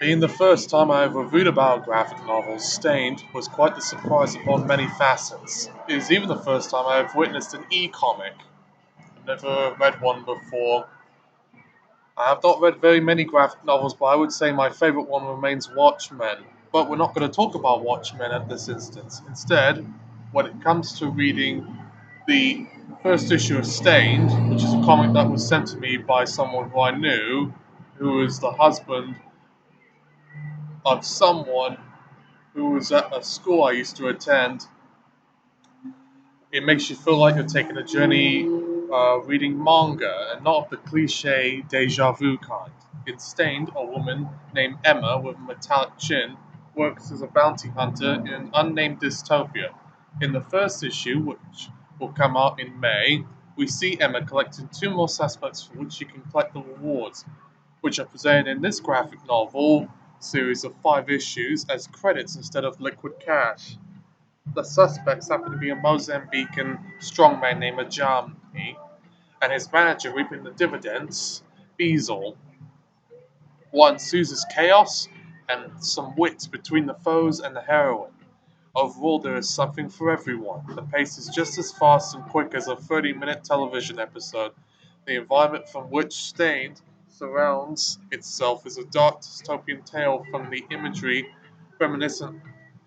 Being the first time I ever read about a graphic novel, Stained was quite the surprise upon many facets. It is even the first time I have witnessed an e-comic. I've never read one before. I have not read very many graphic novels, but I would say my favorite one remains Watchmen. But we're not going to talk about Watchmen at this instance. Instead, when it comes to reading the first issue of Stained, which is a comic that was sent to me by someone who I knew, who is the husband of someone who was at a school I used to attend, it makes you feel like you're taking a journey reading manga and not of the cliche deja vu kind. In Stained, a woman named Emma with a metallic chin works as a bounty hunter in an unnamed dystopia. In the first issue, which will come out in May, we see Emma collecting two more suspects for which she can collect the rewards, which are presented in this graphic novel series of 5 issues as credits instead of liquid cash. The suspects happen to be a Mozambican strongman named Ajami and his manager reaping the dividends, Beazle. One soothes chaos and some wit between the foes and the heroine. Overall, there is something for everyone. The pace is just as fast and quick as a 30-minute television episode. The environment from which Stained surrounds itself is a dark dystopian tale from the imagery reminiscent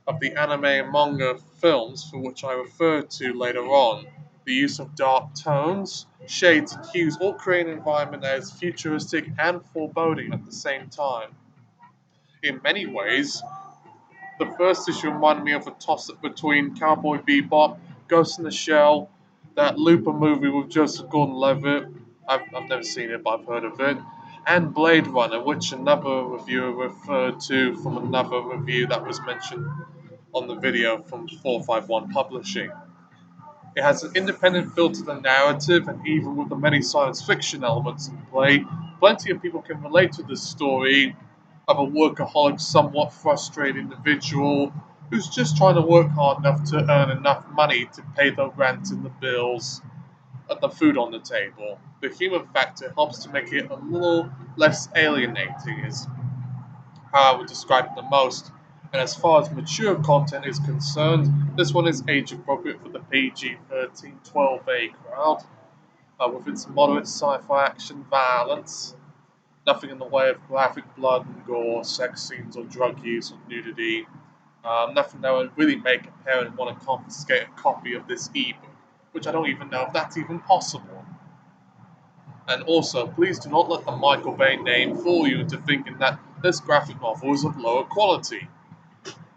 of the anime and manga films for which I refer to later on. The use of dark tones, shades, and hues all create an environment that is futuristic and foreboding at the same time. In many ways, the first issue reminded me of a toss-up between Cowboy Bebop, Ghost in the Shell, that Looper movie with Joseph Gordon-Levitt. I've never seen it, but I've heard of it. And Blade Runner, which another reviewer referred to from another review that was mentioned on the video from 451 Publishing. It has an independent feel to the narrative, and even with the many science fiction elements in play, plenty of people can relate to this story of a workaholic, somewhat frustrated individual who's just trying to work hard enough to earn enough money to pay the rent and the bills and the food on the table. The human factor helps to make it a little less alienating, is how I would describe it the most. And as far as mature content is concerned, this one is age appropriate for the PG 13 12A crowd, with its moderate sci fi action violence. Nothing in the way of graphic blood and gore, sex scenes, or drug use or nudity. Nothing that would really make a parent want to confiscate a copy of this ebook, which I don't even know if that's even possible. And also, please do not let the Michael Bay name fool you into thinking that this graphic novel is of lower quality.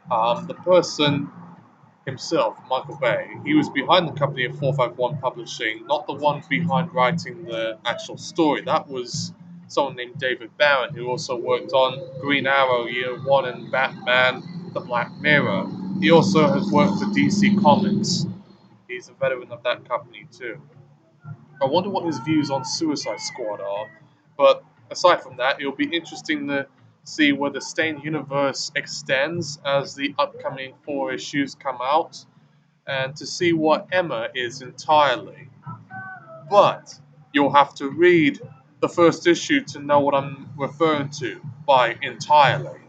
The person himself, Michael Bay, he was behind the company of 451 Publishing, not the one behind writing the actual story. That was someone named David Barron, who also worked on Green Arrow Year One and Batman The Black Mirror. He also has worked for DC Comics. He's a veteran of that company too. I wonder what his views on Suicide Squad are. But aside from that, it'll be interesting to see where the Stained universe extends as the upcoming 4 issues come out, and to see what Emma is entirely. But you'll have to read the first issue to know what I'm referring to by entirely.